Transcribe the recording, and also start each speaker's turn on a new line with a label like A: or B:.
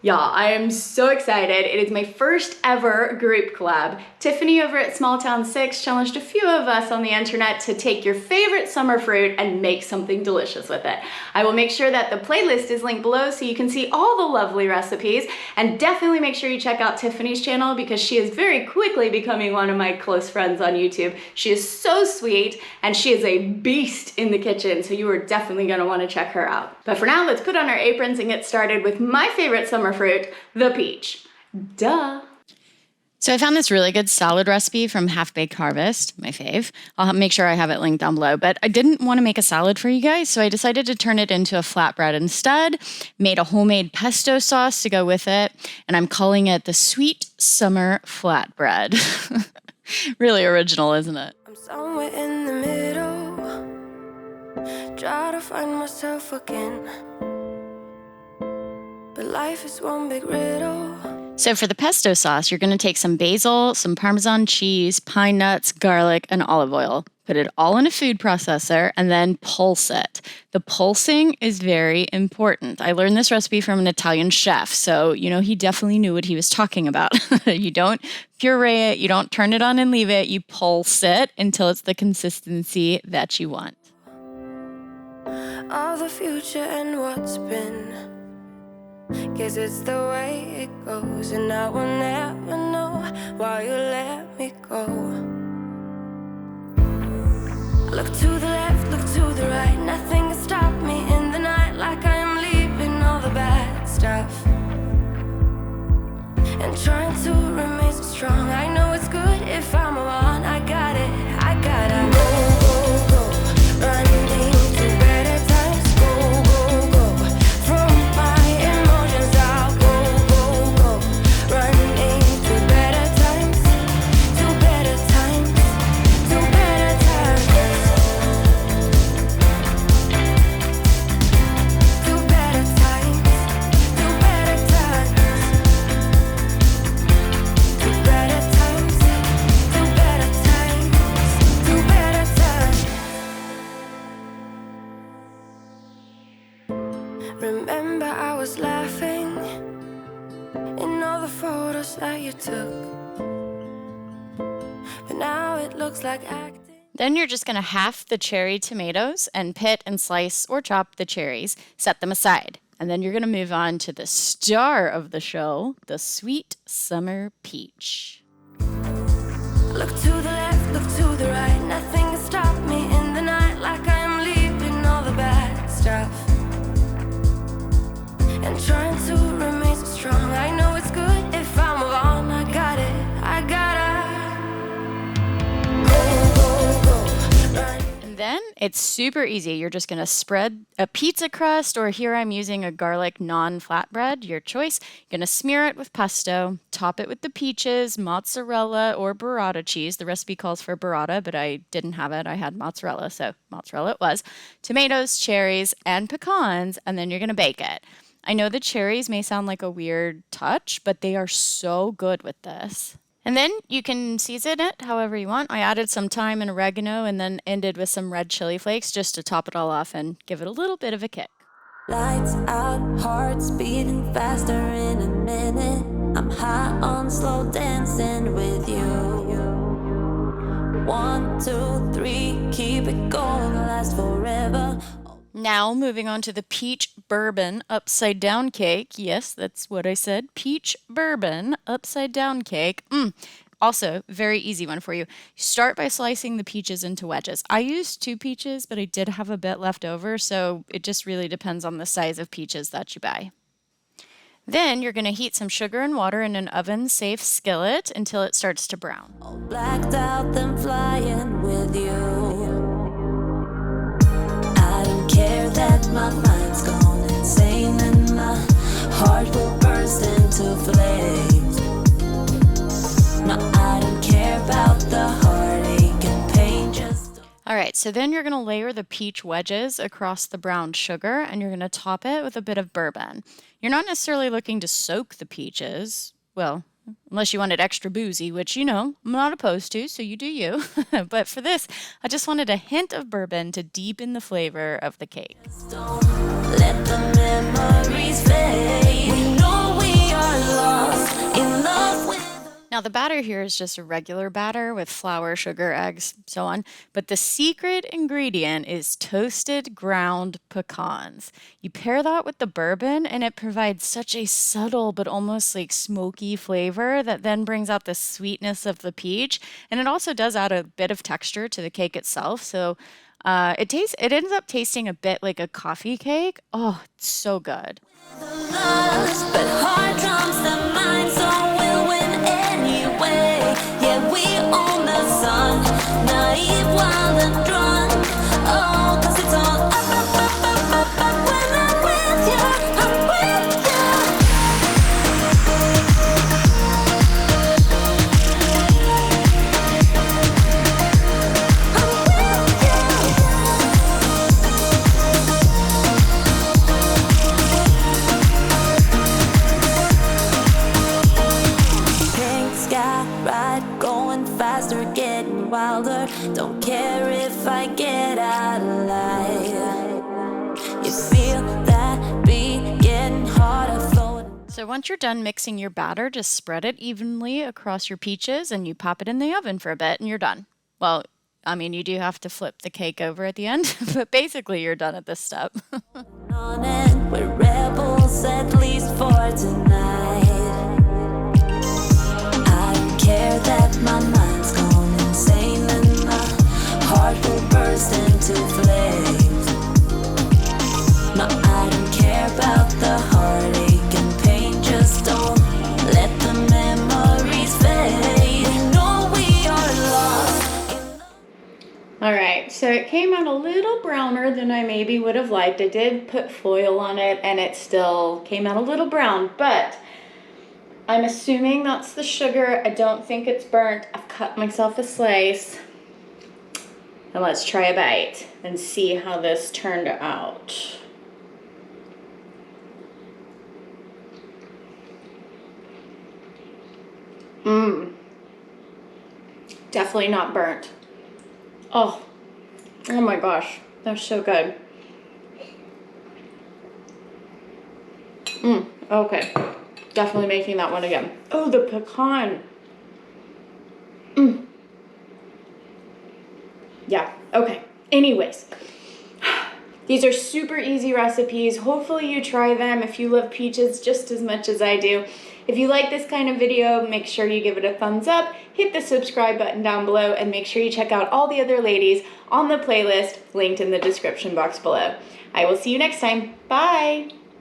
A: Y'all, I am so excited. It is my first ever group collab. Tiffany over at Small Town 6 challenged a few of us on the internet to take your favorite summer fruit and make something delicious with it. I will make sure that the playlist is linked below so you can see all the lovely recipes, and definitely make sure you check out Tiffany's channel because she is very quickly becoming one of my close friends on YouTube. She is so sweet and she is a beast in the kitchen, so you are definitely gonna wanna check her out. But for now, let's put on our aprons and get started with my favorite summer fruit, the peach. Duh.
B: So I found this really good salad recipe from Half Baked Harvest, my fave. I'll make sure I have it linked down below, but I didn't want to make a salad for you guys, so I decided to turn it into a flatbread instead, made a homemade pesto sauce to go with it, and I'm calling it the Sweet Summer Flatbread. Really original, isn't it?
C: I'm somewhere in the middle, try to find myself again, but life is one big riddle.
B: So for the pesto sauce, you're going to take some basil, some Parmesan cheese, pine nuts, garlic, and olive oil. Put it all in a food processor and then pulse it. The pulsing is very important. I learned this recipe from an Italian chef, so he definitely knew what he was talking about. You don't puree it, you don't turn it on and leave it, you pulse it until it's the consistency that you want.
C: All the future and what's been, guess it's the way it goes, and I will never know why you let me go. Look to the left, look to the right, nothing can stop me in the night, like I am leaving all the bad stuff and trying to remain so strong. I know it's good if I'm alone. I got it, I gotta go, go, go, running to better times. Go, go, go, from my emotions I'll go, go, go, running to better times, to better times, to better times, to better times, to better times, to better times, to better times, to better times. Remember I was laughing in all the photos that you took, but now it looks like acting.
B: Then you're just going to half the cherry tomatoes and pit and slice or chop the cherries, set them aside. And then you're going to move on to the star of the show, the sweet summer peach.
C: Look to the left, look to the right, nothing can stop me in the night, like I am leaving all the bad stuff and trying to remain so strong. I know it's good if I'm alone. I got it, I gotta go, go, go, run.
B: And then it's super easy. You're just going to spread a pizza crust, or here I'm using a garlic non-flatbread, your choice. You're going to smear it with pesto, top it with the peaches, mozzarella, or burrata cheese. The recipe calls for burrata, but I didn't have it. I had mozzarella, so mozzarella it was. Tomatoes, cherries, and pecans, and then you're going to bake it. I know the cherries may sound like a weird touch, but they are so good with this. And then you can season it however you want. I added some thyme and oregano and then ended with some red chili flakes just to top it all off and give it a little bit of a kick.
D: Lights out, hearts beating faster in a minute. I'm high on slow dancing with you. 1, 2, 3, keep it going, last forever.
B: Now moving on to the peach bourbon upside down cake. Yes, that's what I said. Peach bourbon upside down cake. Also, very easy one for you. Start by slicing the peaches into wedges. I used 2 peaches, but I did have a bit left over, so it just really depends on the size of peaches that you buy. Then you're going to heat some sugar and water in an oven-safe skillet until it starts to brown.
D: All blacked out, then flying with you. I don't care that my mind's gone insane and my heart will burst into flames. No, I don't care about the heartache and pain, just...
B: All right, so then you're going to layer the peach wedges across the browned sugar, and you're going to top it with a bit of bourbon. You're not necessarily looking to soak the peaches. Well, unless you want it extra boozy, which, I'm not opposed to, so you do you. But for this, I just wanted a hint of bourbon to deepen the flavor of the cake.
D: Don't let the memories fade. We know we
B: Now, the batter here is just a regular batter with flour, sugar, eggs, so on. But the secret ingredient is toasted ground pecans. You pair that with the bourbon, and it provides such a subtle but almost like smoky flavor that then brings out the sweetness of the peach. And it also does add a bit of texture to the cake itself. So it ends up tasting a bit like a coffee cake. Oh, it's so good.
D: But hard drums the mind, so we'll win anyway. Yeah, we own the sun, naive, wild and drunk. Oh, 'cause it's all up, up, up, up, up, up. When I'm with you, I'm with you. Wilder, don't care if I get out of line. You feel that beat getting harder flowing.
B: So once you're done mixing your batter, just spread it evenly across your peaches and you pop it in the oven for a bit and you're done. Well, I mean, you do have to flip the cake over at the end, but basically you're done at this step.
D: On it, we're rebels at least for tonight. I don't care that my mind's gone insane and my heart will burst into flames. No, I don't care about the heartache and pain. Just don't let the memories fade. We know we are lost.
A: All right, so it came out a little browner than I maybe would have liked. I did put foil on it and it still came out a little brown, but I'm assuming that's the sugar. I don't think it's burnt. I've cut myself a slice. And let's try a bite and see how this turned out. Definitely not burnt. Oh my gosh, that's so good. Okay, definitely making that one again. Oh, the pecan. Yeah, okay. Anyways, these are super easy recipes. Hopefully you try them if you love peaches just as much as I do. If you like this kind of video, make sure you give it a thumbs up, hit the subscribe button down below, and make sure you check out all the other ladies on the playlist linked in the description box below. I will see you next time. Bye!